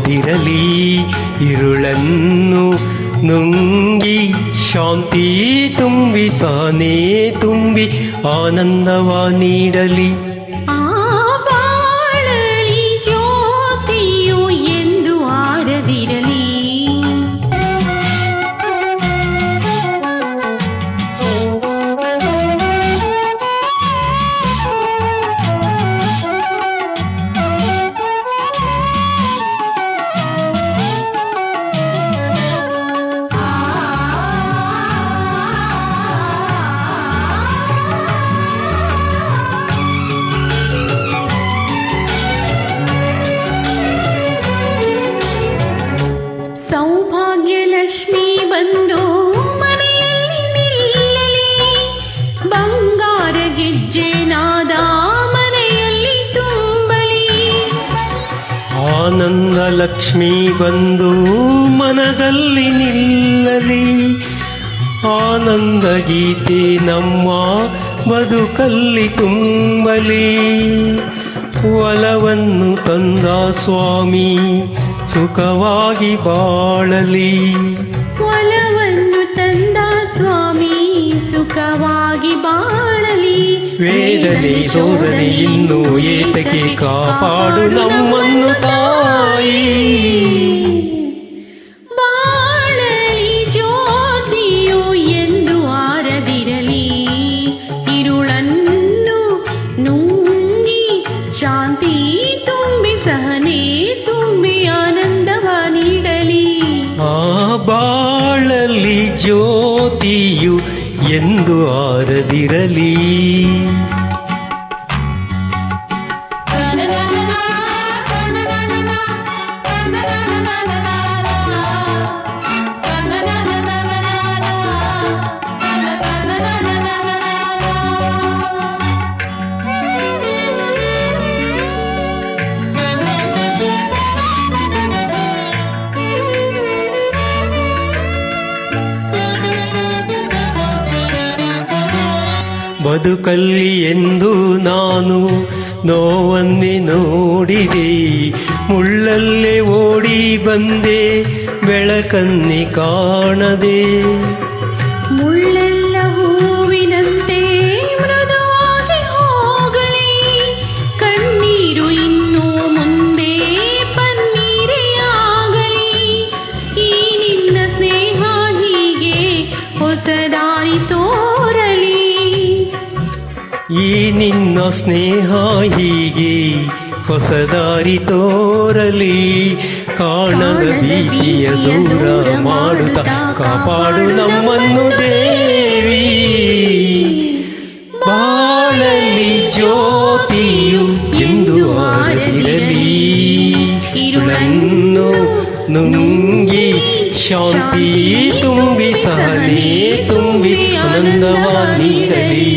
ಆರದಿರಲಿ. ಇರುಳನ್ನು ನುಂಗಿ ಶಾಂತಿ ತುಂಬಿ ಸಹನೆ ತುಂಬಿ ಆನಂದವ ನೀಡಲಿ. ಸೌಭಾಗ್ಯಲಕ್ಷ್ಮಿ ಬಂದು ಮನೆಯಲ್ಲಿ ನಿಲ್ಲಲಿ. ಬಂಗಾರ ಗೆಜ್ಜೆನಾದ ಮನೆಯಲ್ಲಿ ತುಂಬಲಿ. ಆನಂದ ಲಕ್ಷ್ಮಿ ಬಂದು ಮನದಲ್ಲಿ ನಿಲ್ಲಲಿ. ಆನಂದ ಗೀತೆ ನಮ್ಮ ಬದುಕಲ್ಲಿ ತುಂಬಲಿ. ಒಲವನ್ನು ತಂದ ಸ್ವಾಮಿ ಸುಖವಾಗಿ ಬಾಳಲಿ. ಒಲವನ್ನು ತಂದ ಸ್ವಾಮಿ ಸುಖವಾಗಿ ಬಾಳಲಿ. ವೇದನೆ ಶೋಧನೆ ಇನ್ನು ಏತಕ್ಕೆ ಕಾಪಾಡು ನಮ್ಮನ್ನು ತಾಯಿ. ಬಾಳಲಿ ಜ್ಯೋತಿಯು ಎಂದು ಆರದಿರಲಿ. ಇರುಳನ್ನು ನುಂಗಿ ಶಾಂತಿ ತುಂಬಿ ಸಹನೆ ತುಂಬಿ ಆನಂದವ ನೀಡಲಿ. ಬಾಳಲಿ ಜ್ಯೋತಿಯು ಎಂದು ಆರದಿರಲಿ. ಬದುಕಲ್ಲಿ ಎಂದು ನಾನು ನೋವನ್ನೇ ನೋಡಿದೆ. ಮುಳ್ಳಲ್ಲೇ ಓಡಿ ಬಂದೆ ಬೆಳಕನ್ನೇ ಕಾಣದೆ. ಮುಳ್ಳೆಲ್ಲ ಹೂವಿನಂತೆ ಮೃದುವಾಗಿ ಹೋಗಲಿ. ಕಣ್ಣೀರು ಇನ್ನು ಮುಂದೆ ಪನ್ನೀರೇ ಆಗಲಿ. ಈ ನಿನ್ನ ಸ್ನೇಹ ಹೀಗೆ ಹೊಸ ದಾರಿ ತೋರಲಿ. ಈ ನಿನ್ನ ಸ್ನೇಹ ಹೀಗೆ ಹೊಸ ದಾರಿ ತೋರಲಿ. ಕಾಣದ ಭೀತಿಯ ದೂರ ಮಾಡುತ್ತ ಕಾಪಾಡು ನಮ್ಮನ್ನು ದೇವಿ. ಬಾಳಲಿ ಜ್ಯೋತಿಯು ಎಂದು ಆರದಿರಲಿ. ಇರುಳನ್ನು ನುಂಗಿ ಶಾಂತಿ ತುಂಬಿ ಸಹನೆ ತುಂಬಿ ಆನಂದವ ನೀಡಲಿ.